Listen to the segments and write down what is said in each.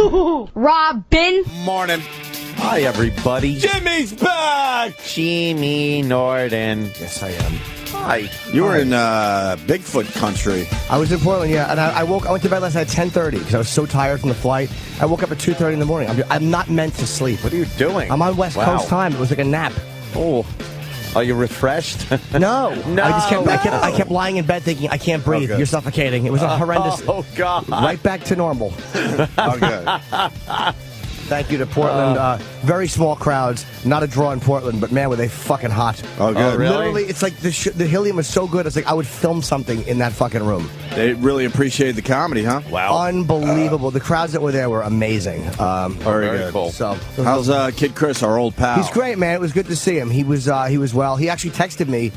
HooHooHooRobin. Morning. Hi, everybody. Jimmy's back. Jimmy Norton. Yes, I am. Hi. You were in Bigfoot country. I was in Portland, yeah, and I went to bed last night at 10:30 because I was so tired from the flight. I woke up at 2:30 in the morning. I'm not meant to sleep. What are you doing? I'm on West Coast time. It was like a nap. Oh. Are you refreshed? No. No. I kept lying in bed thinking, I can't breathe. Okay. You're suffocating. It was a horrendous. Oh, God. Right back to normal. Okay. Thank you to Portland. Very small crowds. Not a draw in Portland, but man, were they fucking hot. Oh, good. Oh, really? Literally, it's like the helium was so good. It's like I would film something in that fucking room. They really appreciated the comedy, huh? Wow. Unbelievable. The crowds that were there were amazing. Very good. Cool. So, How's Kid Chris, our old pal? he's great, man. It was good to see him. He was well. He actually texted me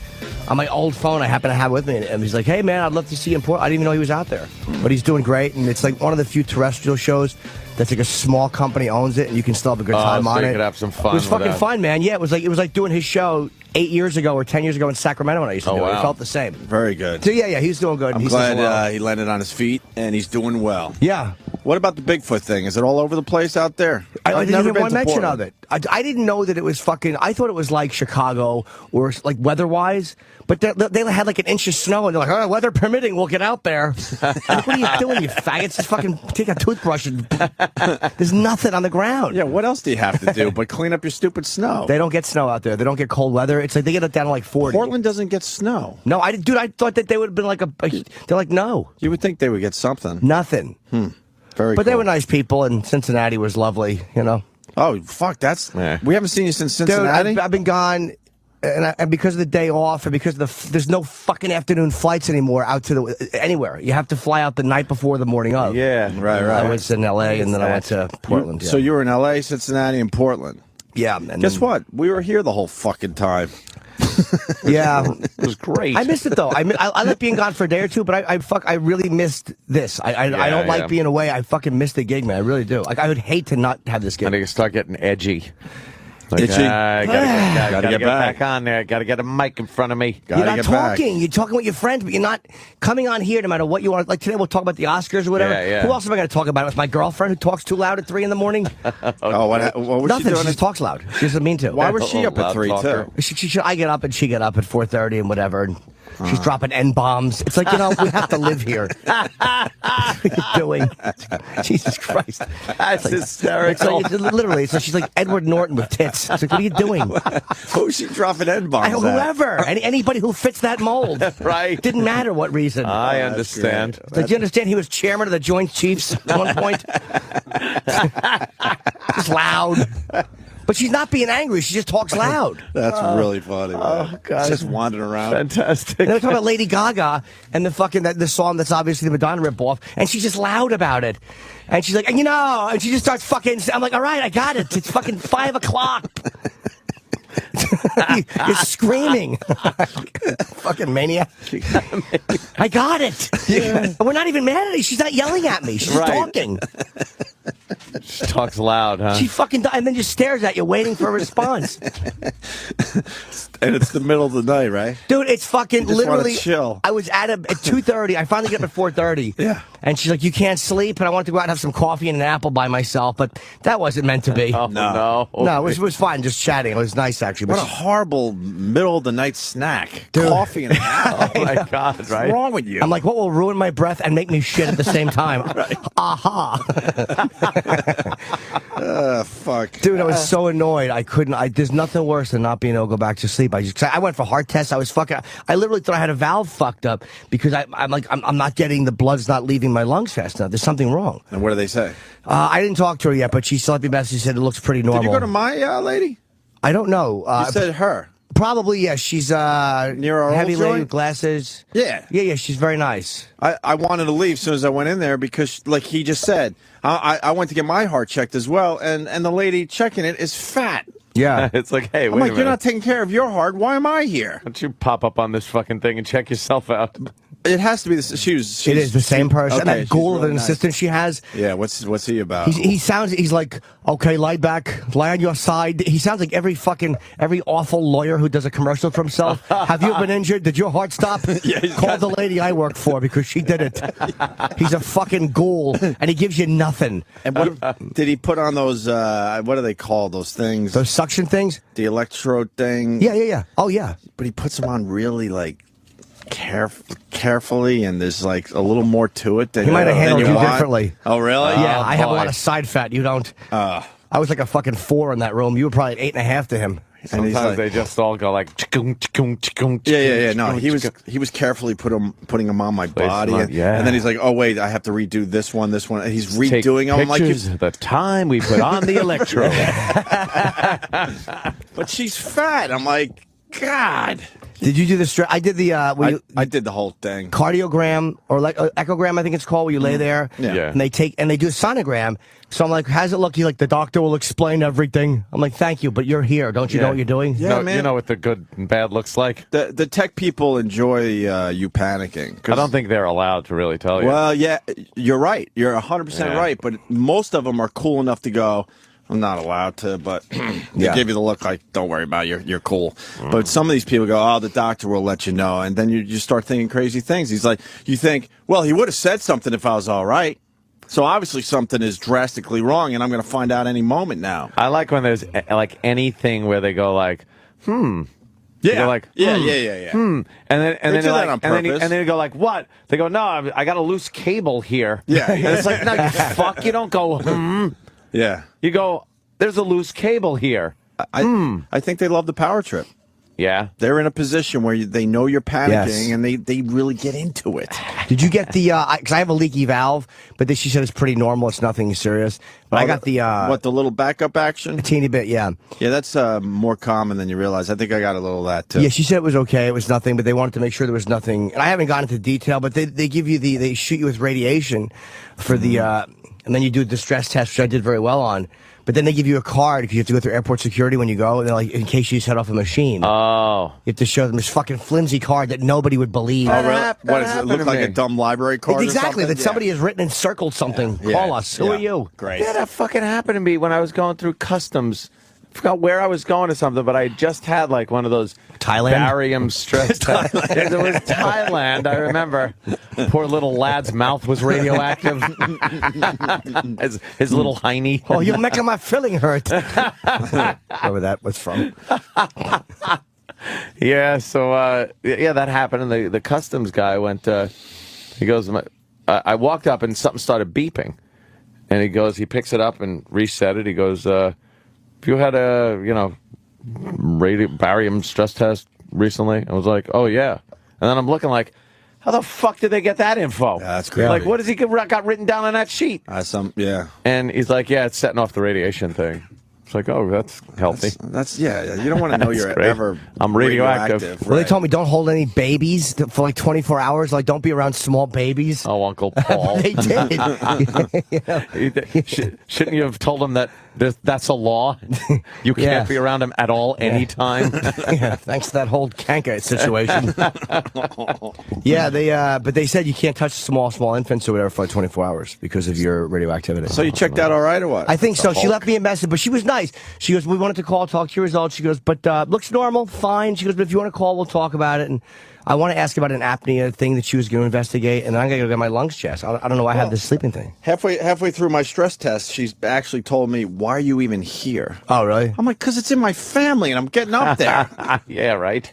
on my old phone I happen to have with me, and he's like, "Hey, man, I'd love to see you in Portland." I didn't even know he was out there, but he's doing great, and it's like one of the few terrestrial shows that's like a small company owns it, and you can still have a good time so on you it. could have some fun It was with fucking that. fun, man. Yeah, it was like doing his show 8 years ago or 10 years ago in Sacramento when I used to do it. wow. It felt the same. Very good. So yeah, he's doing good. I'm He's doing well. glad he landed on his feet, and he's doing well. Yeah. What about the Bigfoot thing? Is it all over the place out there? I I've didn't never hear been one to mention Portland. of it. I didn't know that it was fucking. I thought it was like Chicago or like weather-wise, but they had like an inch of snow, and they're like, "All right, weather permitting, we'll get out there." Like, what are you doing, you faggots? Just fucking take a toothbrush and there's nothing on the ground. Yeah, what else do you have to do but clean up your stupid snow? They don't get snow out there. They don't get cold weather. It's like they get it down to like 40. Portland doesn't get snow. No, I thought that they would have been like they're like, no, You would think they would get something. nothing. Very But cool. they were nice people, and Cincinnati was lovely, you know. Oh, fuck, that's... Yeah. We haven't seen you since Dude, Cincinnati? I've been gone, and because of the day off, and because of there's no fucking afternoon flights anymore out to anywhere. You have to fly out the night before the morning of. Yeah. Right. I was in L.A. and then I went to Portland. So you were in L.A., Cincinnati, and Portland. yeah. And Guess then- what? We were here the whole fucking time. Yeah. It was great. I missed it though. I like being gone for a day or two, but I really missed this. I don't like yeah. being away. I fucking missed the gig, man. I really do. Like I would hate to not have this I gig. think it start getting edgy. Like, Itchy. gotta get back. back on there. Gotta get a mic in front of me. Gotta You're not get back. talking. You're talking with your friends, but you're not coming on here no matter what you want. Like today, we'll talk about the Oscars or whatever. Yeah. Who else am I going to talk about? With my girlfriend who talks too loud at 3 in the morning? Oh, what was Nothing. she She doing? just talks loud. She doesn't mean to. Why was she up at Loud 3, talker. too? I get up and she get up at 4:30 and whatever. And she's dropping N-bombs. It's like, we have to live here. What are you doing? Jesus Christ. That's It's hysterical. like, literally, so she's like Edward Norton with tits. It's like, what are you doing? Who's she dropping N-bombs at? Whoever. Anybody who fits that mold. Right. Didn't matter what reason. I understand. Did you understand he was chairman of the Joint Chiefs at one point? Just loud. But she's not being angry. She just talks loud. That's really funny, man. Oh, God. Just wandering around. Fantastic. And they're talking about Lady Gaga and the song that's obviously the Madonna ripoff, and she's just loud about it. And she's like, and she just starts fucking. I'm like, all right, I got it. It's fucking 5 o'clock. You're screaming. Fucking maniac. I got it. Yeah. We're not even mad at her. She's not yelling at me. She's Right. talking. She talks loud, huh? She fucking and then just stares at you, waiting for a response. And it's the middle of the night, right? Dude, it's fucking just wanna literally. chill. I was at 2:30. I finally get up at 4:30. Yeah. And she's like, "You can't sleep," and I wanted to go out and have some coffee and an apple by myself, but that wasn't meant to be. Oh, No. no. No, it was fine, just chatting. It was nice actually. What But a horrible middle of the night snack. Dude. Coffee and an apple. Oh, my God, What's right? wrong with you? I'm like, what will ruin my breath and make me shit at the same time? Aha. Fuck. Dude, I was so annoyed. I couldn't. There's nothing worse than not being able to go back to sleep. I went for heart tests. I was fucking. I literally thought I had a valve fucked up because I'm not getting the blood's not leaving my lungs fast enough. There's something wrong. And what do they say? I didn't talk to her yet, but she sent me a message. She said it looks pretty normal. Did you go to my lady? I don't know. You said her. Probably, yes. She's Near our heavy old lady joint? with glasses. Yeah. Yeah. She's very nice. I wanted to leave as soon as I went in there because, like he just said, I went to get my heart checked as well, and the lady checking it is fat. Yeah. It's like, hey, I'm wait a like, minute. you're not taking care of your heart. Why am I here? Why don't you pop up on this fucking thing and check yourself out? It has to be this. It is the same person. Okay, That ghoul of really an assistant she has. Yeah, what's he about? He's like, okay, lie back, lie on your side. He sounds like every awful lawyer who does a commercial for himself. Have you been injured? Did your heart stop? Call the lady I work for because she did it. He's a fucking ghoul, and he gives you nothing. And what did he put on those? What do they call those things? Those suction things? The electrode thing. Yeah. Oh yeah. But he puts them on really like carefully, and there's like a little more to it than he might have handled you want. Differently. Oh really? Yeah, I have a boy. lot of side fat. You don't. I was like a fucking 4 in that room. You were probably 8.5 to him. And he's Sometimes like, they just all go like, yeah. No, he was carefully putting them on my body, on- and yeah. then he's like, oh wait, I have to redo this one. And he's redoing them. I'm like, pictures of the time we put on the electrode. but she's fat. I'm like, God. Did you do the I did the I did the whole thing. Cardiogram or like echogram, I think it's called, where you lay there Yeah. and they do a sonogram. So I'm like, how's it look? He's like, the doctor will explain everything. I'm like, thank you, but you're here. Don't you know what you're doing? Yeah, No, man. you know what the good and bad looks like? The tech people enjoy you panicking. I don't think they're allowed to really tell you. Well, yeah, you're right. You're 100% Yeah. right. But most of them are cool enough to go, I'm not allowed to, but they give you the look like, don't worry about it, you're cool. But some of these people go, oh, the doctor will let you know. And then you just start thinking crazy things. He's like, you think, well, he would have said something if I was all right. So obviously something is drastically wrong, and I'm going to find out any moment now. I like when there's like anything where they go like, Yeah, They're like, yeah. and then They do that on and then purpose. they go like, what? They go, no, I got a loose cable here. Yeah. And it's like, no, you fuck, you don't go, Yeah. You go, there's a loose cable here. I think they love the power trip. Yeah. They're in a position where they know you're panicking, Yes. and they really get into it. Did you get the? Because I have a leaky valve, but she said it's pretty normal. It's nothing serious. But I got the the little backup action? a teeny bit. Yeah. Yeah, that's more common than you realize. I think I got a little of that too. Yeah, she said it was okay. It was nothing, but they wanted to make sure there was nothing. And I haven't gone into detail, but they give you they shoot you with radiation for the, and then you do the stress test, which I did very well on. But then they give you a card because you have to go through airport security when you go, and they're like, in case you set off a machine. Oh. You have to show them this fucking flimsy card that nobody would believe. Oh, really? What does it happened look to like? me. A dumb library card? Exactly, or something? that somebody has written and circled something. Yeah. Call us. Who Yeah. are you? Great. Yeah, that fucking happened to me when I was going through customs. I forgot where I was going or something, but I just had like one of those Thailand? barium stress tests. It was Thailand, I remember. Poor little lad's mouth was radioactive. his little hiney. Oh, you're making my feeling hurt. Wherever that was from. Yeah, so yeah, that happened, and the customs guy went. He goes, I walked up and something started beeping, and he picks it up and reset it. He goes, "Have you had a barium stress test recently?" I was like, "Oh yeah," and then I'm looking like, how the fuck did they get that info? Yeah, that's crazy. Like, what has he got written down on that sheet? Yeah. And he's like, "Yeah, it's setting off the radiation thing." It's like, oh, that's healthy. That's yeah. You don't want to know you're great. ever. I'm radioactive. Well, they right. told me don't hold any babies for like 24 hours. Like, don't be around small babies. Oh, Uncle Paul. They did. Shouldn't you have told him that that's a law? You can't Yeah. be around him at all, anytime. Yeah, thanks to that whole canker situation. Yeah, but they said you can't touch small infants or whatever for like 24 hours because of your radioactivity. So you checked out all right or what? I think so. She left me a message, but she was nice. She goes, we wanted to call, talk to your results. She goes, but looks normal, fine. She goes, but if you want to call, we'll talk about it. And I want to ask about an apnea thing that she was going to investigate, and then I'm going to go get my lungs checked. I don't know why I have this sleeping thing. Halfway through my stress test, she's actually told me, "Why are you even here?" Oh, really? I'm like, "Cause it's in my family, and I'm getting up there." Yeah, right.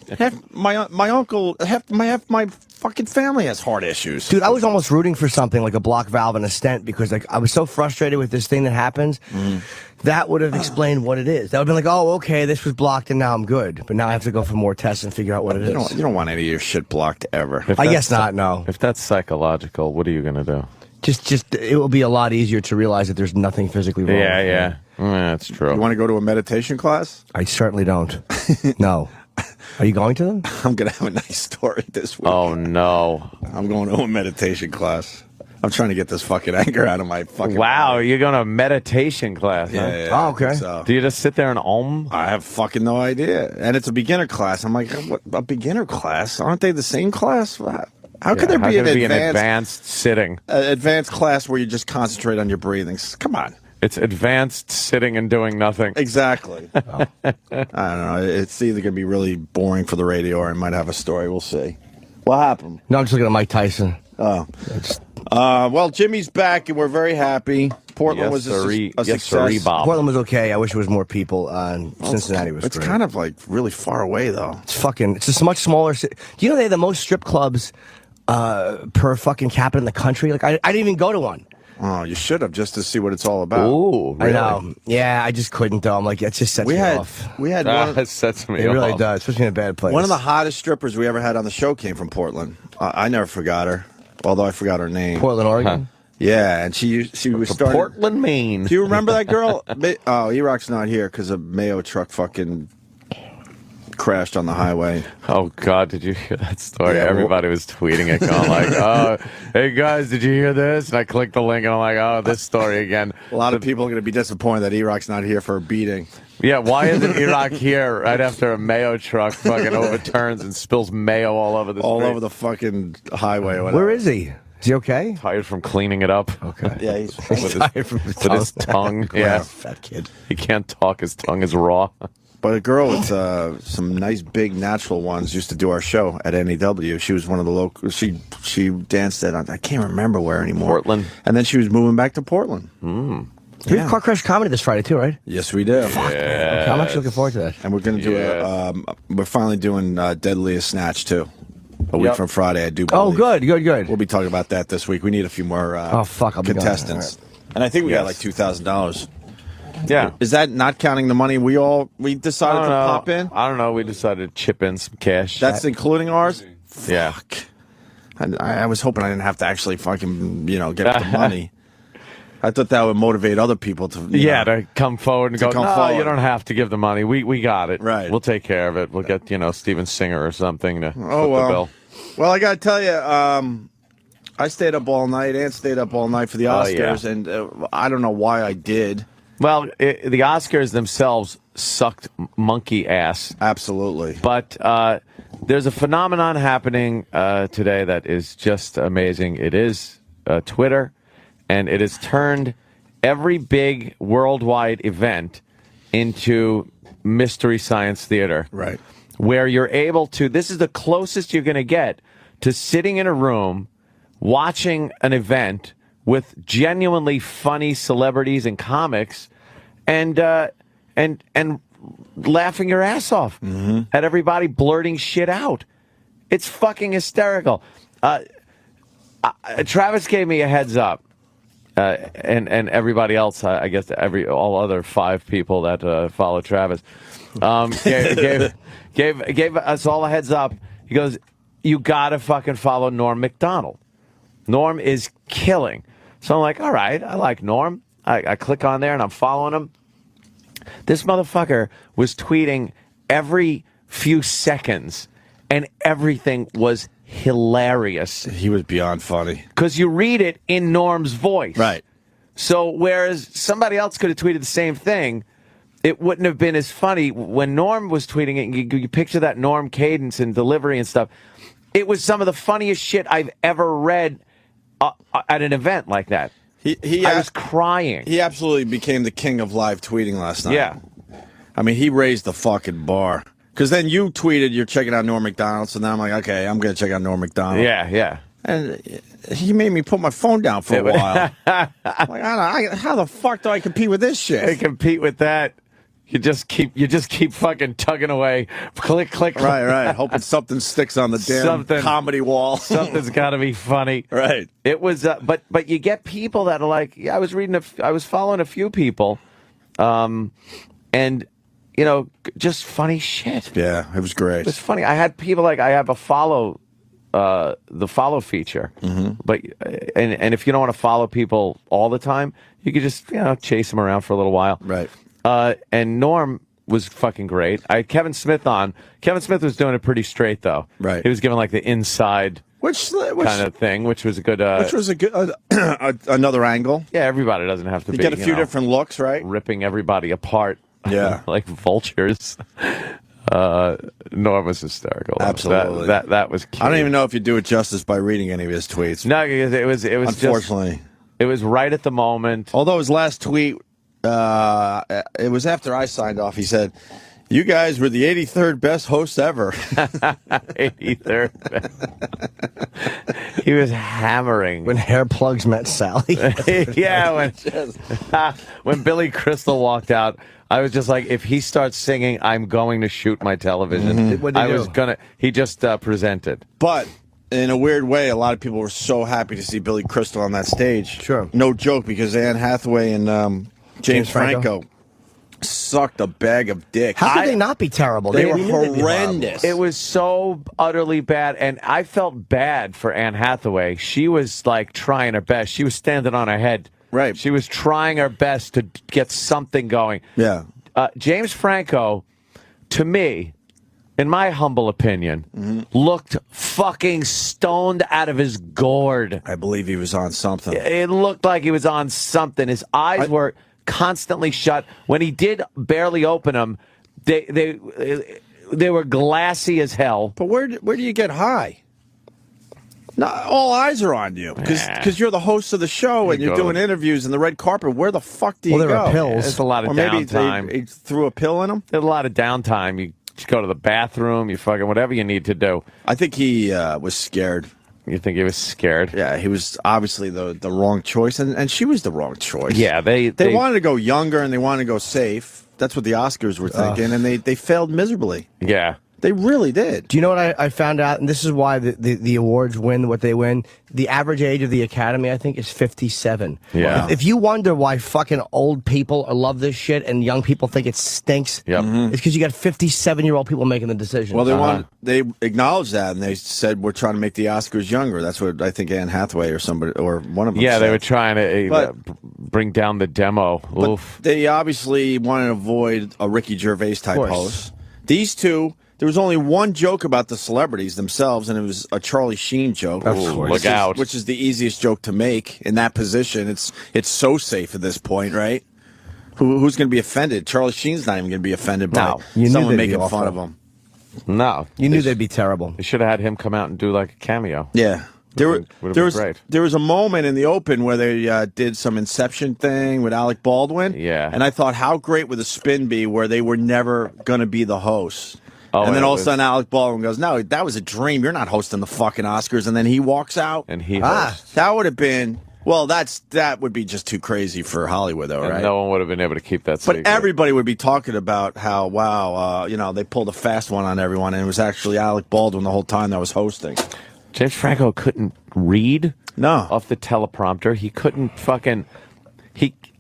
my uncle, my fucking family has heart issues. Dude, I was almost rooting for something like a block valve and a stent because like I was so frustrated with this thing that happens. That would have explained what it is. That would have been like, oh, okay, this was blocked and now I'm good. But now I have to go for more tests and figure out what it is. You don't want any of your shit blocked ever. I guess not, no. If that's psychological, what are you going to do? Just it will be a lot easier to realize that there's nothing physically wrong. Yeah. That's true. You want to go to a meditation class? I certainly don't. No. Are you going to them? I'm gonna have a nice story this week. Oh, no. I'm going to a meditation class. I'm trying to get this fucking anger out of my fucking Wow, body. you're going to a meditation class, huh? Yeah, Oh, okay. So. Do you just sit there and om? I have fucking no idea. And it's a beginner class. I'm like, what, a beginner class? Aren't they the same class? How could there be an advanced sitting? Advanced class where you just concentrate on your breathing? Come on. It's advanced sitting and doing nothing. Exactly. I don't know. It's either going to be really boring for the radio or I might have a story. We'll see. What happened? No, I'm just looking at Mike Tyson. Oh. Well, Jimmy's back, and we're very happy. Portland was a success. Portland was okay. I wish there was more people. Cincinnati was It's great. kind of like really far away, though. It's just a much smaller city. Do you know they have the most strip clubs per fucking capita in the country? Like, I didn't even go to one. Oh, you should have, just to see what it's all about. Ooh, really? I know. Yeah, I just couldn't, though. I'm like, it just sets me off. We had one. That sets me It off. really does, especially in a bad place. One of the hottest strippers we ever had on the show came from Portland. I never forgot her, although I forgot her name. Portland, Oregon? Yeah, and she was starting. Portland, Maine. Do you remember that girl? Oh, E-Rock's not here because a Mayo truck fucking crashed on the highway. Oh, God, did you hear that story? Yeah, Everybody was tweeting it, going like, oh, hey, guys, did you hear this? And I clicked the link, and I'm like, oh, this story again. A lot of people are going to be disappointed that E-Rock's not here for a beating. Yeah, why isn't Iraq here right after a Mayo truck fucking overturns and spills mayo all over the street? All over the fucking highway. Or whatever. Where is he? Is he okay? Tired from cleaning it up. Okay. Yeah, he's Tired from With his tongue. Yeah. Fat kid. He can't talk. His tongue is raw. But a girl with some nice big natural ones used to do our show at NEW. She was one of the local. She danced at I can't remember where anymore. Portland. And then she was moving back to Portland. We have Car Crash Comedy this Friday, too, right? Yes, we do. Okay, I'm actually looking forward to that. And we're going to do we're finally doing Deadliest Snatch too. A week from Friday, I do believe. Oh, good. We'll be talking about that this week. We need a few more I'll be contestants. gone. And I think we got like $2,000. Yeah. Is that not counting the money we decided to pop in? I don't know. We decided to chip in some cash. That's including ours? Yeah. Fuck. I was hoping I didn't have to actually fucking, get the money. I thought that would motivate other people to to come forward and go, no, forward. you don't have to give the money. We got it. Right. We'll take care of it. We'll get, Steven Singer or something to foot the bill. Well, I got to tell you, I stayed up all night and stayed up all night for the Oscars, and I don't know why I did. Well, the Oscars themselves sucked monkey ass. Absolutely. But there's a phenomenon happening today that is just amazing. It is Twitter, and it has turned every big worldwide event into Mystery Science Theater. Right. Where you're able to, this is the closest you're going to get to sitting in a room watching an event with genuinely funny celebrities and comics and laughing your ass off at everybody blurting shit out. It's fucking hysterical. Travis gave me a heads up. And everybody else, I guess, all other 5 people that follow Travis, gave us all a heads up. He goes, you gotta fucking follow Norm Macdonald. Norm is killing. So I'm like, all right, I like Norm. I click on there and I'm following him. This motherfucker was tweeting every few seconds, and everything was hilarious. He was beyond funny. Because you read it in Norm's voice. Right. So whereas somebody else could have tweeted the same thing, it wouldn't have been as funny. When Norm was tweeting it, you picture that Norm cadence and delivery and stuff. It was some of the funniest shit I've ever read at an event like that. I was crying. He absolutely became the king of live tweeting last night. Yeah. I mean, he raised the fucking bar. Because then you tweeted you're checking out Norm Macdonald, so now I'm like, okay, I'm going to check out Norm Macdonald. Yeah. And he made me put my phone down for a while. Like, how the fuck do I compete with this shit? I compete with that. You just keep fucking tugging away. Click, click, click. Right. Hoping something sticks on the damn comedy wall. Something's got to be funny. Right. It was, but you get people that are like, I was following a few people, and just funny shit. Yeah, it was great. It was funny. I had people like, I have a follow, the follow feature, but and if you don't want to follow people all the time, you could just chase them around for a little while. Right. And Norm was fucking great. I had Kevin Smith on. Kevin Smith was doing it pretty straight though. Right. He was giving like the inside. kind of thing, which was a good. Which was a good another angle. Yeah, everybody doesn't have to You be. get a few different looks, right? Ripping everybody apart. Yeah, like vultures. Norm was hysterical. Absolutely, that was cute. I don't even know if you do it justice by reading any of his tweets. No, because it was unfortunately it was right at the moment. Although his last tweet, it was after I signed off. He said, "You guys were the 83rd best host ever." 83rd. He was hammering when hair plugs met Sally. Yeah, when Billy Crystal walked out, I was just like, if he starts singing, I'm going to shoot my television. What did he do? He just presented. But in a weird way, a lot of people were so happy to see Billy Crystal on that stage. Sure. No joke, because Anne Hathaway and James Franco sucked a bag of dick. How could they not be terrible? They were horrendous. It was so utterly bad, and I felt bad for Anne Hathaway. She was like trying her best. She was standing on her head. Right. She was trying her best to get something going. Yeah. James Franco, to me, in my humble opinion, looked fucking stoned out of his gourd. I believe he was on something. It looked like he was on something. His eyes were constantly shut. When he did barely open them, they were glassy as hell. But where do you get high? Not all eyes are on you because you're the host of the show and you're doing interviews in the red carpet. Where the fuck do you go? There are pills. There's a lot of downtime. Maybe they threw a pill in him. There's a lot of downtime. You go to the bathroom. You fucking whatever you need to do. I think he was scared. You think he was scared? Yeah, he was obviously the wrong choice, and she was the wrong choice. Yeah, they wanted to go younger and they wanted to go safe. That's what the Oscars were thinking, and they failed miserably. Yeah. They really did. Do you know what I found out? And this is why the awards win what they win. The average age of the Academy, I think, is 57. Yeah. If you wonder why fucking old people love this shit and young people think it stinks, it's because you got 57-year-old people making the decision. Well, they acknowledged that, and they said, we're trying to make the Oscars younger. That's what I think Anne Hathaway or somebody, or one of them said. They were trying to bring down the demo. Oof. They obviously wanted to avoid a Ricky Gervais-type host. These two... There was only one joke about the celebrities themselves, and it was a Charlie Sheen joke. Look out. Which is the easiest joke to make in that position. It's so safe at this point, right? Who's going to be offended? Charlie Sheen's not even going to be offended by someone making fun of him. No. You knew they'd be terrible. They should have had him come out and do like a cameo. Yeah. There was a moment in the Open where they did some Inception thing with Alec Baldwin. Yeah. And I thought, how great would the spin be where they were never going to be the hosts? And then all of a sudden, Alec Baldwin goes, "No, that was a dream. You're not hosting the fucking Oscars." And then he walks out. And he hosts. That would have been, well, that would be just too crazy for Hollywood, though, right? No one would have been able to keep that secret. But everybody would be talking about how, they pulled a fast one on everyone, and it was actually Alec Baldwin the whole time that was hosting. James Franco couldn't read off the teleprompter. He couldn't fucking...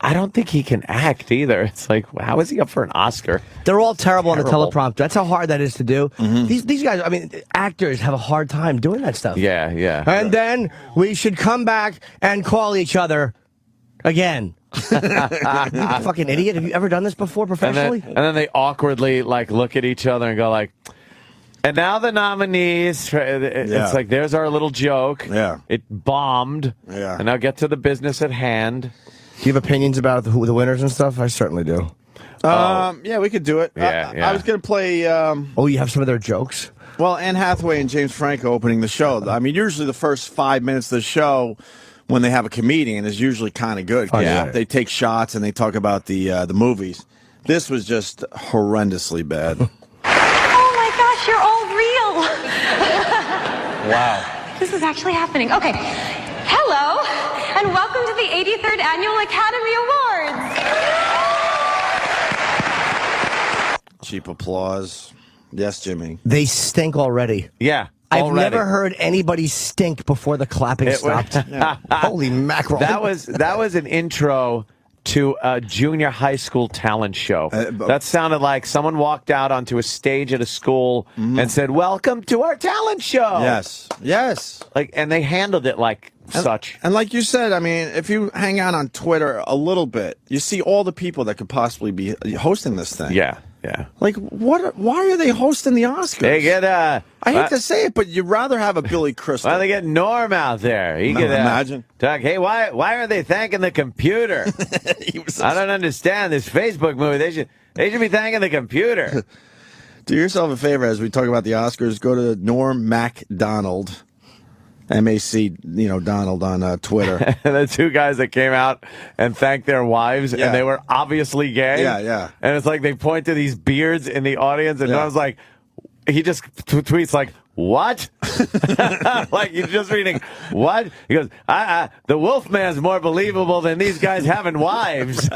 I don't think he can act either. It's like, how is he up for an Oscar? They're all terrible on the teleprompter. That's how hard that is to do. These guys, I mean, actors have a hard time doing that stuff. Yeah, yeah. And then we should come back and call each other again. You fucking idiot. Have you ever done this before professionally? And then they awkwardly look at each other and go like, and now the nominees. It's like, there's our little joke. Yeah. It bombed. Yeah. And now get to the business at hand. Do you have opinions about the winners and stuff? I certainly do. Yeah, we could do it. Yeah, I was going to play... you have some of their jokes? Well, Anne Hathaway and James Franco opening the show. I mean, usually the first 5 minutes of the show, when they have a comedian, is usually kind of good. Yeah. They take shots and they talk about the movies. This was just horrendously bad. Oh, my gosh, you're all real. Wow. This is actually happening. Okay. Hello, and welcome to the 83rd Annual Academy Awards. Cheap applause. Yes, Jimmy. They stink already. Yeah. I've never heard anybody stink before the clapping stopped. Holy mackerel. That was an intro to a junior high school talent show. That sounded like someone walked out onto a stage at a school and said, "Welcome to our talent show." Yes. And they handled it like such. And like you said, I mean, if you hang out on Twitter a little bit, you see all the people that could possibly be hosting this thing. Yeah. Yeah. Like, what? Why are they hosting the Oscars? They get I hate to say it, but you'd rather have a Billy Crystal. Well, they get Norm out there. He could imagine. talk. Hey, why are they thanking the computer? I don't understand this Facebook movie. They should be thanking the computer. Do yourself a favor as we talk about the Oscars. Go to Norm Macdonald. M-A-C, Donald on Twitter. The two guys that came out and thanked their wives, Yeah. and they were obviously gay. Yeah. And it's like they point to these beards in the audience, and Norm's like, he just tweets like, what? Like, you're just reading, what? He goes, the Wolfman's more believable than these guys having wives.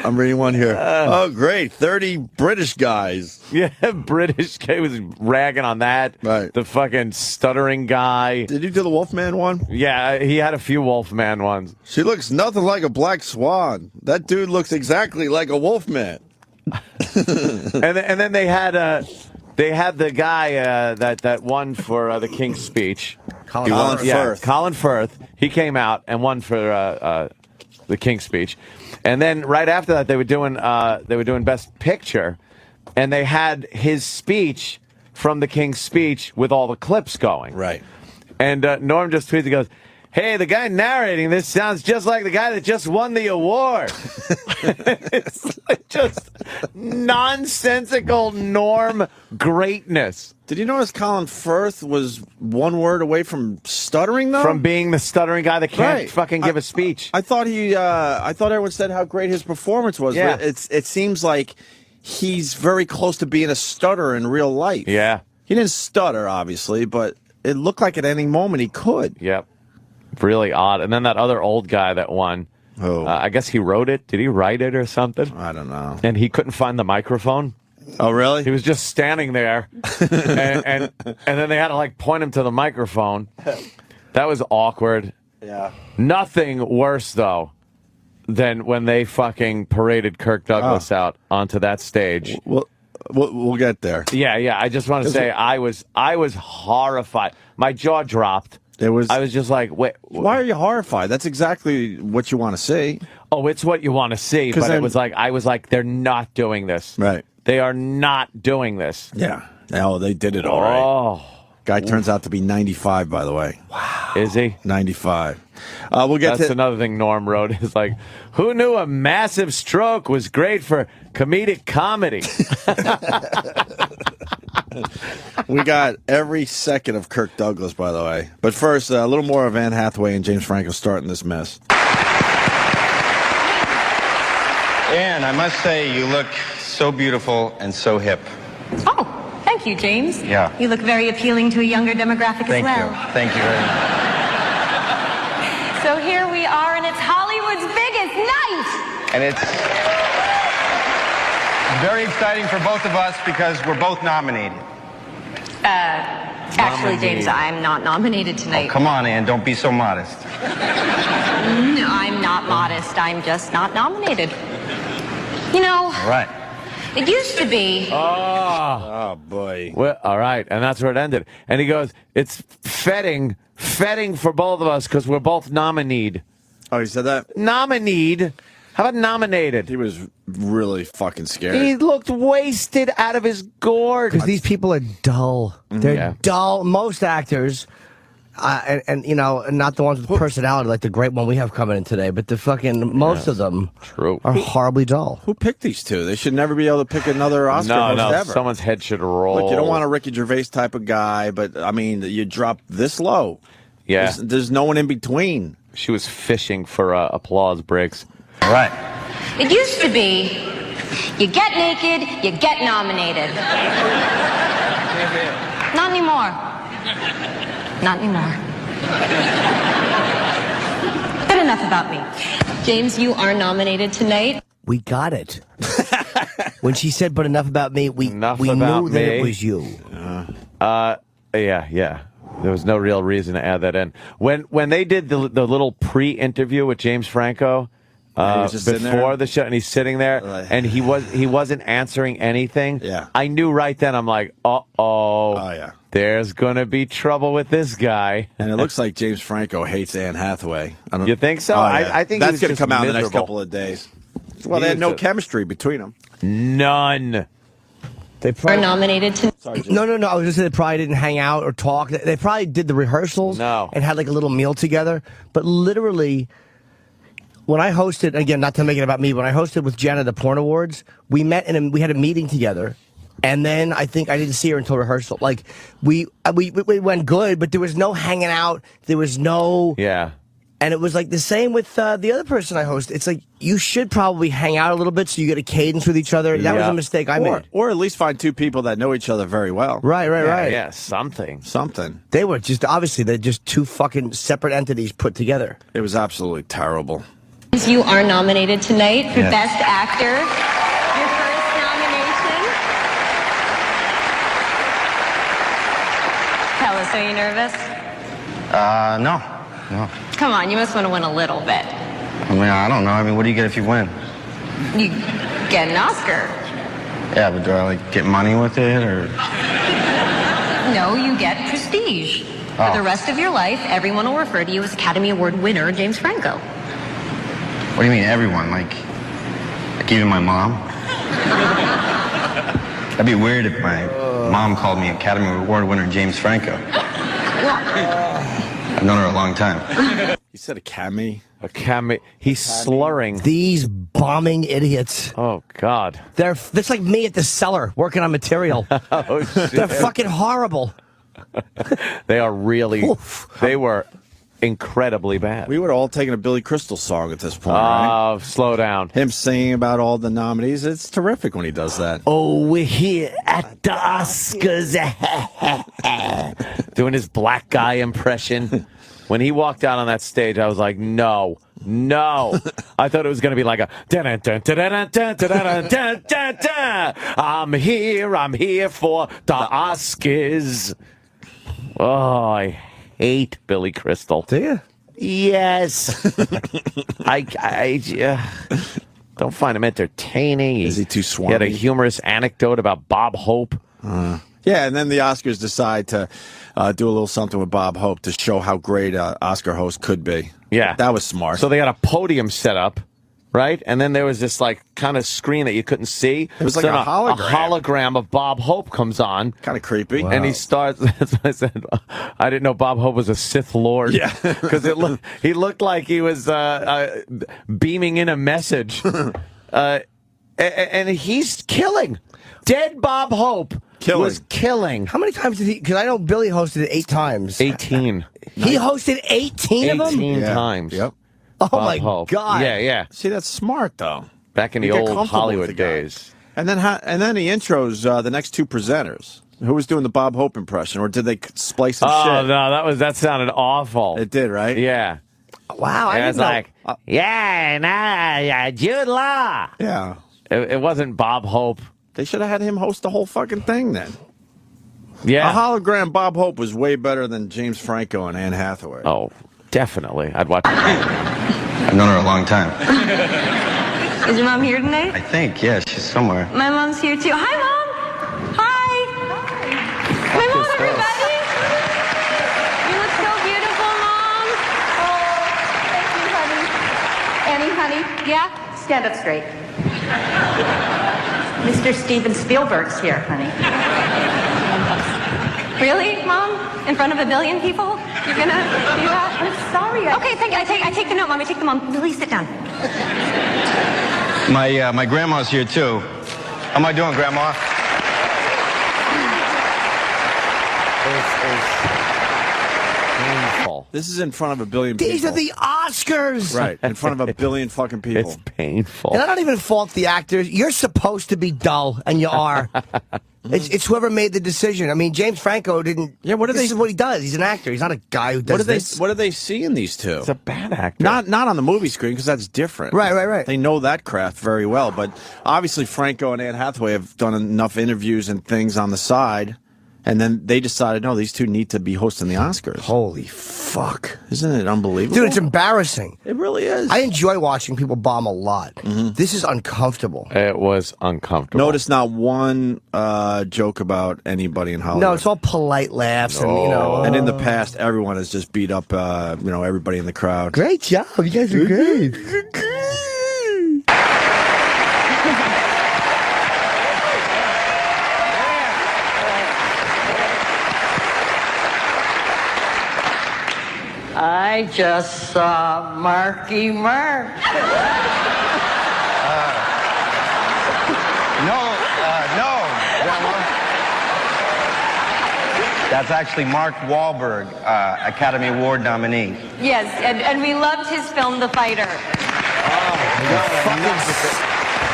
I'm reading one here. Oh, great. 30 British guys. Yeah, British guy was ragging on that. Right. The fucking stuttering guy. Did you do the Wolfman one? Yeah, he had a few Wolfman ones. She looks nothing like a black swan. That dude looks exactly like a Wolfman. And then they had the guy that won for the King's Speech. Colin Firth. Yeah, Colin Firth. He came out and won for the King's Speech. And then right after that, they were doing Best Picture, and they had his speech from the King's Speech with all the clips going. Right. And Norm just tweeted, he goes, hey, the guy narrating this sounds just like the guy that just won the award. It's like just nonsensical Norm greatness. Did you notice Colin Firth was one word away from stuttering, though? From being the stuttering guy that can't fucking give a speech. I thought everyone said how great his performance was. Yeah. It seems like he's very close to being a stutterer in real life. Yeah. He didn't stutter, obviously, but it looked like at any moment he could. Yep. Really odd. And then that other old guy that won, I guess he wrote it. Did he write it or something? I don't know. And he couldn't find the microphone. Oh, really? He was just standing there, and then they had to like point him to the microphone. That was awkward. Yeah. Nothing worse though than when they fucking paraded Kirk Douglas out onto that stage. We'll get there. Yeah. I just want to say I was horrified. My jaw dropped. I was just like, wait. Why are you horrified? That's exactly what you want to see. Oh, it's what you want to see. But I was like, they're not doing this. Right. They are not doing this. Yeah. Oh, they did it all right. Oh. Guy turns out to be 95, by the way. Wow. Is he? 95. We'll get That's another thing Norm wrote. Is like, who knew a massive stroke was great for comedic comedy? We got every second of Kirk Douglas, by the way. But first, a little more of Anne Hathaway and James Franco starting this mess. Anne, I must say you look so beautiful and so hip. Oh, thank you, James. Yeah. You look very appealing to a younger demographic as well. Thank you very much. So here we are, and it's Hollywood's biggest night. And it's very exciting for both of us because we're both nominated. Actually, James, I'm not nominated tonight. Oh, come on, Anne, don't be so modest. No, I'm not modest. I'm just not nominated. You know, All right. it used to be. Oh, boy. Well, all right, and that's where it ended. And he goes, it's fetting for both of us because we're both nominated. Oh, he said that? Nominated? How about nominated? He was really fucking scared. He looked wasted out of his gourd. Because these people are dull. They're dull. Most actors, and not the ones with personality like the great one we have coming in today, but the fucking most of them are horribly dull. Who picked these two? They should never be able to pick another Oscar host ever. Someone's head should roll. Look, you don't want a Ricky Gervais type of guy, but I mean, you drop this low. Yeah. There's no one in between. She was fishing for applause breaks. All right. It used to be, you get naked, you get nominated. Not anymore. Not anymore. Good enough about me. James, you are nominated tonight. We got it. When she said, but enough about me, we knew that it was you. Yeah. There was no real reason to add that in. When they did the little pre-interview with James Franco before the show, and he's sitting there, and he wasn't answering anything. Yeah. I knew right then. I'm like, Oh, yeah. There's gonna be trouble with this guy. And it looks like James Franco hates Anne Hathaway. You think so? Oh, yeah. I think that's going to come out in the next miserable. couple of days. Well, they had no chemistry between them. None. They probably are nominated to. Sorry, no. I was just saying they probably didn't hang out or talk. They probably did the rehearsals and had like a little meal together. But literally, when I hosted, again, not to make it about me, when I hosted with Jen at the Porn Awards, we met and we had a meeting together. And then I think I didn't see her until rehearsal. Like we went good, but there was no hanging out. There was no. Yeah. And it was like the same with the other person I hosted. It's like you should probably hang out a little bit so you get a cadence with each other. That was a mistake I made. Or at least find two people that know each other very well. Right. Yeah, something. They were just, obviously, they're just two fucking separate entities put together. It was absolutely terrible. You are nominated tonight for Best Actor. Your first nomination. Tell us, are you nervous? No. Come on, you must want to win a little bit. I mean, I don't know. I mean, what do you get if you win? You get an Oscar. Yeah, but do I, like, get money with it, or? No, you get prestige. For the rest of your life, everyone will refer to you as Academy Award winner James Franco. What do you mean, everyone? Like even my mom? That'd be weird if my mom called me Academy Award winner James Franco. I've known her a long time. You said a cami. He's slurring. These bombing idiots. Oh, God. That's like me at the cellar working on material. Oh, shit. They're fucking horrible. They are really. Oof. They were incredibly bad. We would have all taken a Billy Crystal song at this point, Oh, right? slow down. Him singing about all the nominees. It's terrific when he does that. Oh, we're here at the Oscars. Doing his black guy impression. When he walked out on that stage, I was like, no. I thought it was going to be like a I'm here for the Oscars. Oh, I hate Billy Crystal. Do you? Yes. I don't find him entertaining. Is he too swanky? He had a humorous anecdote about Bob Hope. Yeah, and then the Oscars decide to do a little something with Bob Hope to show how great an Oscar host could be. Yeah. That was smart. So they had a podium set up, right? And then there was this like kind of screen that you couldn't see. It was like a hologram. A hologram of Bob Hope comes on. Kind of creepy. And he starts, that's what I said, I didn't know Bob Hope was a Sith Lord. Yeah. Because he looked like he was beaming in a message. And he's killing. Dead Bob Hope was killing. How many times did he? Because I know Billy hosted it 8 times. 18. He hosted 18 of them? 18 times. Yep. Oh, Bob my Hope. God. Yeah. See, that's smart, though. Back in the You get old comfortable with Hollywood the guy. days. And then he intros the next two presenters. Who was doing the Bob Hope impression, or did they splice some Oh, shit? no, that sounded awful. It did, right? Yeah. Wow. I And it's didn't know. like, Jude Law. Yeah. It wasn't Bob Hope. They should have had him host the whole fucking thing then. Yeah. A hologram Bob Hope was way better than James Franco and Anne Hathaway. Oh, definitely. I'd watch. I've known her a long time. Is your mom here tonight? I think, yeah, she's somewhere. My mom's here too. Hi, Mom. Hi. My mom, everybody. You look so beautiful, Mom. Oh, thank you, honey. Annie, honey. Yeah? Stand up straight. Mr. Steven Spielberg's here, honey. Really, Mom? In front of a billion people? You're gonna do that? I'm sorry. Okay, thank you. I take the note, Mom. I take the note. Please sit down. My grandma's here, too. How am I doing, Grandma? Painful. This is in front of a billion people. These are the Oscars. Right, in front of a billion fucking people. It's painful. And I don't even fault the actors. You're supposed to be dull, and you are. It's whoever made the decision. I mean, James Franco didn't. Yeah, what do this they- is what he does. He's an actor. He's not a guy who does this. What do they see in these two? It's a bad actor. Not on the movie screen, because that's different. Right. They know that craft very well. But obviously, Franco and Anne Hathaway have done enough interviews and things on the side, and then they decided, no, these two need to be hosting the Oscars. Holy fuck. Isn't it unbelievable? Dude, it's embarrassing. It really is. I enjoy watching people bomb a lot. This is uncomfortable. It was uncomfortable. Notice not one joke about anybody in Hollywood. No, it's all polite laughs and, you know. And in the past, everyone has just beat up, everybody in the crowd. Great job. You guys are great. I just saw Marky Mark. No. That's actually Mark Wahlberg, Academy Award nominee. Yes, and we loved his film, The Fighter.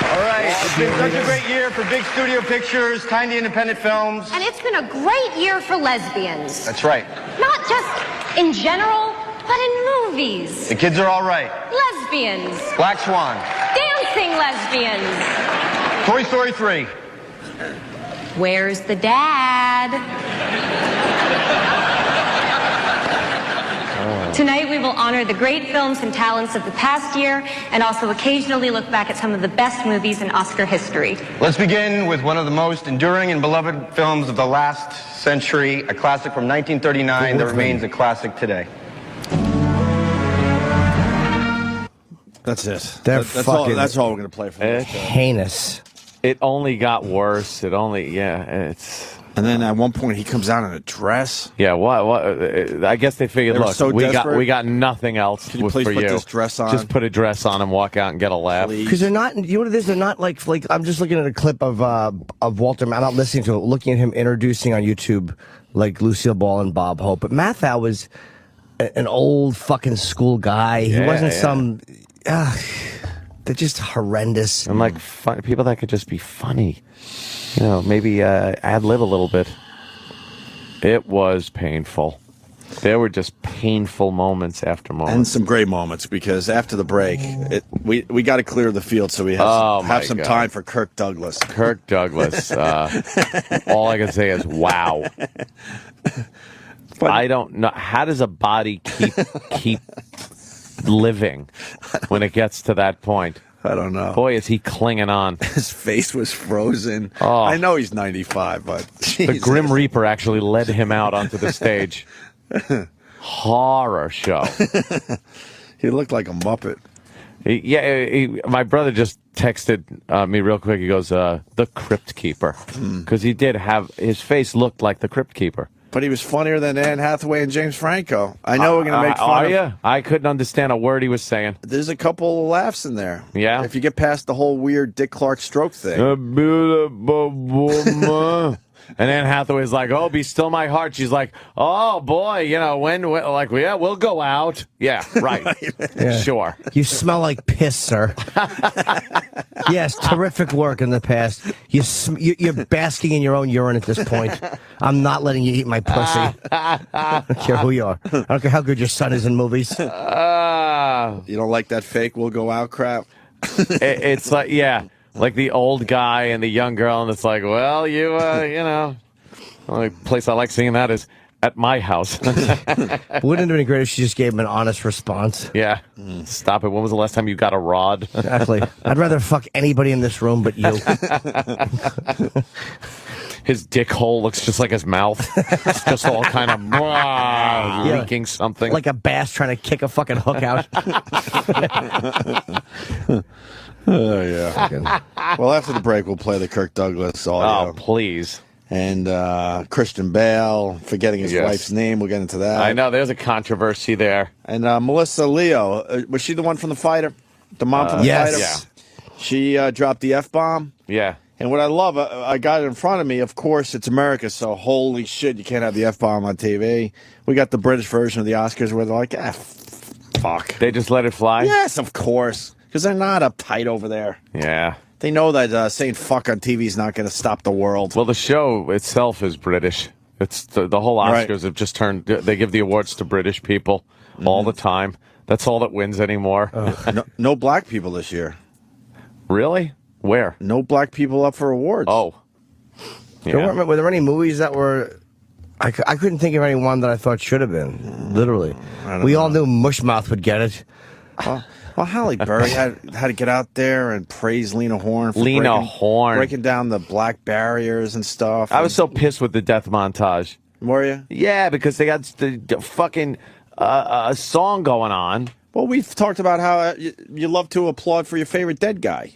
All right, it's been such a great year for big studio pictures, tiny independent films. And it's been a great year for lesbians. That's right. Not just in general, but in movies. The kids are all right. Lesbians. Black Swan. Dancing lesbians. Toy Story 3. Where's the dad? Tonight we will honor the great films and talents of the past year and also occasionally look back at some of the best movies in Oscar history. Let's begin with one of the most enduring and beloved films of the last century, a classic from 1939 that remains a classic today. That's it. That's all we're going to play for this. heinous. It only got worse. It's... And then at one point he comes out in a dress. Yeah, what? I guess they figured, They were look, so we desperate. got nothing else Can you please for put you. this dress on? Just put a dress on and walk out and get a laugh. Because they're not, you know what it is? They're not like I'm just looking at a clip of Walter. I'm not listening to it. Looking at him introducing on YouTube like Lucille Ball and Bob Hope. But Mathau was an old fucking school guy. He wasn't some. They're just horrendous. And like people that could just be funny, you know, maybe ad lib a little bit. It was painful. There were just painful moments after moments. And some great moments, because after the break, we got to clear the field so we have some time for Kirk Douglas. Kirk Douglas. All I can say is, wow. But I don't know. How does a body keep living when it gets to that point? I don't know. Boy, is he clinging on. His face was frozen. Oh. I know he's 95, but Jesus. The Grim Reaper actually led him out onto the stage. Horror show. He looked like a Muppet. My brother just texted me real quick. He goes, the Crypt Keeper. Because he did have, his face looked like the Crypt Keeper. But he was funnier than Anne Hathaway and James Franco. I know we're going to make fun of you? I couldn't understand a word he was saying. There's a couple of laughs in there. Yeah? If you get past the whole weird Dick Clark stroke thing. A beautiful woman. And Anne Hathaway's like, oh, be still my heart. She's like, oh, boy, you know, when like, yeah, we'll go out. Yeah, right. Yeah. Sure. You smell like piss, sir. Yes, terrific work in the past. You're basking in your own urine at this point. I'm not letting you eat my pussy. I don't care who you are. I don't care how good your son is in movies. You don't like that fake we'll go out crap? It's like, yeah. Like the old guy and the young girl, and it's like, well, you know, the only place I like seeing that is at my house. Wouldn't it have been great if she just gave him an honest response? Yeah. Stop it. When was the last time you got a rod? Exactly. I'd rather fuck anybody in this room but you. His dick hole looks just like his mouth. It's just all kind of leaking something. Like a bass trying to kick a fucking hook out. Oh, yeah. Well, after the break, we'll play the Kirk Douglas audio. Oh, please. And Christian Bale, forgetting his wife's name. We'll get into that. I know. There's a controversy there. And Melissa Leo, was she the one from The Fighter? The mom from The Fighter? Yeah. She dropped the F-bomb. Yeah. And what I love, I got it in front of me. Of course, it's America, so holy shit, you can't have the F-bomb on TV. We got the British version of the Oscars where they're like, fuck. They just let it fly? Yes, of course. Because they're not uptight over there. Yeah. They know that saying fuck on TV is not going to stop the world. Well, the show itself is British. It's the whole Oscars have just turned. They give the awards to British people all the time. That's all that wins anymore. No black people this year. Really? Where? No black people up for awards. Oh. Yeah. Were there any movies that were... I couldn't think of any one that I thought should have been. Literally. We all knew Mushmouth would get it. Well, Halle Berry had to get out there and praise Lena Horne for breaking down the black barriers and stuff. I was so pissed with the death montage. Were you? Yeah, because they got the fucking song going on. Well, we've talked about how you love to applaud for your favorite dead guy.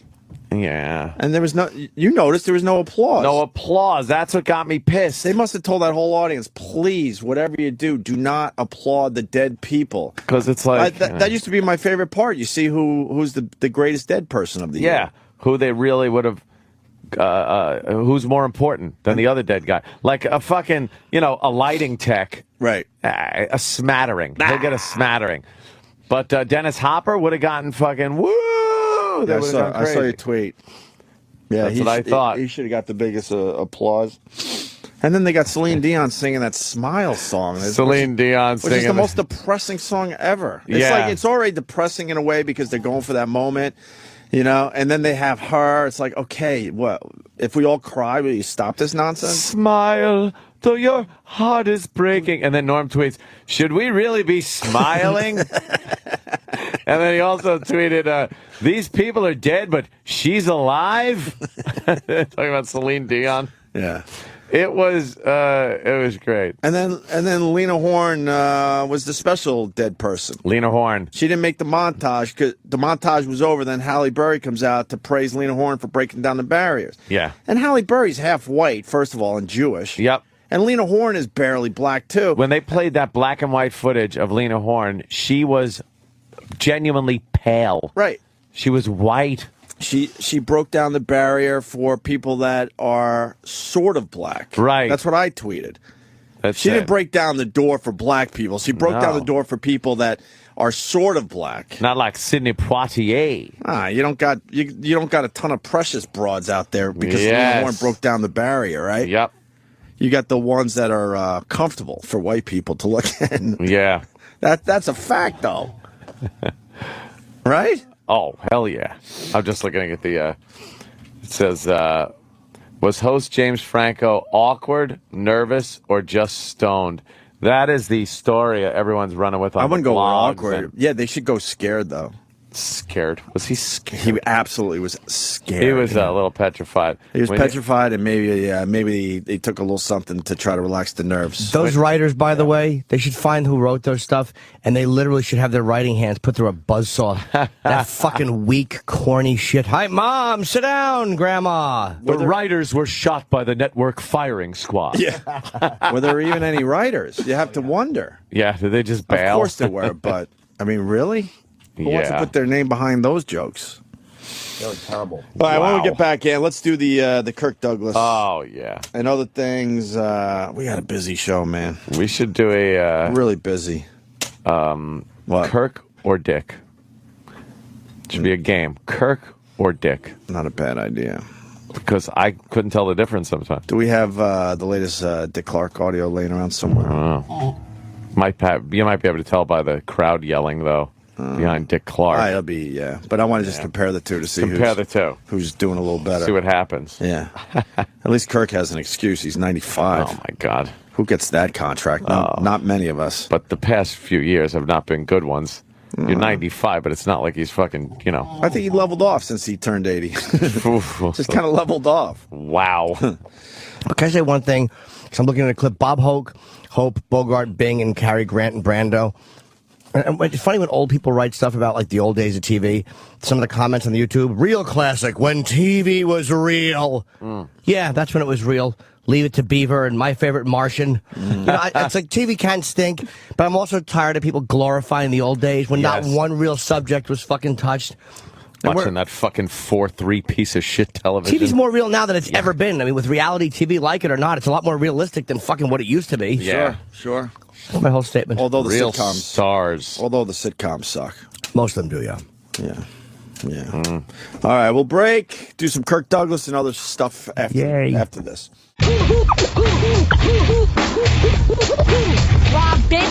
Yeah. And there was no, you noticed there was no applause. No applause. That's what got me pissed. They must have told that whole audience, please, whatever you do not applaud the dead people. Because it's like... that used to be my favorite part. You see who's the greatest dead person of the year. Yeah, who they really would have... who's more important than the other dead guy? Like a fucking, a lighting tech. Right. A smattering. He'll get a smattering. But Dennis Hopper would have gotten fucking woo! Yeah, I saw your tweet. Yeah, that's what I thought. He should have got the biggest applause. And then they got Celine Dion singing that Smile song. Celine Dion singing. Which is the most depressing song ever. It's like, it's already depressing in a way because they're going for that moment, and then they have her. It's like, okay, what? If we all cry, will you stop this nonsense? Smile, though your heart is breaking. And then Norm tweets, should we really be smiling? And then he also tweeted, these people are dead, but she's alive? Talking about Celine Dion. Yeah. It was great. And then Lena Horne was the special dead person. Lena Horne. She didn't make the montage because the montage was over. Then Halle Berry comes out to praise Lena Horne for breaking down the barriers. Yeah. And Halle Berry's half white, first of all, and Jewish. Yep. And Lena Horne is barely black, too. When they played that black and white footage of Lena Horne, she was genuinely pale. Right. She was white. She broke down the barrier for people that are sort of black. Right. That's what I tweeted. She didn't break down the door for black people. She broke down the No. door for people that are sort of black. Not like Sidney Poitier. You don't got a ton of precious broads out there because Lena Horne broke down the barrier, right? Yep. You got the ones that are comfortable for white people to look at. Yeah. That's a fact, though. Right? Oh, hell yeah. I'm just looking at the, it says, was host James Franco awkward, nervous, or just stoned? That is the story everyone's running with on I wouldn't the go with blogs awkward. Yeah, they should go scared, though. Scared. Was he scared? He absolutely was scared. He was a little petrified. He was petrified, and maybe they took a little something to try to relax the nerves. Those writers, by the way, they should find who wrote their stuff, and they literally should have their writing hands put through a buzzsaw. That fucking weak, corny shit. Hi, Mom, sit down, Grandma. The writers were shot by the network firing squad. Yeah. Were there even any writers? You have to wonder. Yeah, did they just bail? Of course there were, but, I mean, really? Who wants to put their name behind those jokes? That was terrible. All right, when we get back in, let's do the Kirk Douglas. Oh, yeah. And other things. We got a busy show, man. We should do a... really busy. What? Kirk or Dick? It should be a game. Kirk or Dick? Not a bad idea. Because I couldn't tell the difference sometimes. Do we have the latest Dick Clark audio laying around somewhere? You might be able to tell by the crowd yelling, though, behind Dick Clark. It'll be, yeah. But I want to just compare the two to see who's doing a little better. See what happens. Yeah. At least Kirk has an excuse. He's 95. Oh, my God. Who gets that contract? Not many of us. But the past few years have not been good ones. You're 95, but it's not like he's fucking, I think he leveled off since he turned 80. Just kind of leveled off. Wow. Can I say one thing? Because I'm looking at a clip. Bob Hope, Bogart, Bing, and Cary Grant and Brando. And it's funny when old people write stuff about, like, the old days of TV. Some of the comments on the YouTube, real classic, when TV was real. Yeah, that's when it was real. Leave It to Beaver and My Favorite Martian. It's like TV can stink, but I'm also tired of people glorifying the old days when not one real subject was fucking touched. Watching that fucking 4-3 piece of shit television. TV's more real now than it's ever been. I mean, with reality TV, like it or not, it's a lot more realistic than fucking what it used to be. Yeah. Sure. That's my whole statement. Although the Real sitcoms stars. Although the sitcoms suck. Most of them do, yeah. Yeah. All right, we'll break, do some Kirk Douglas and other stuff after this. Robin.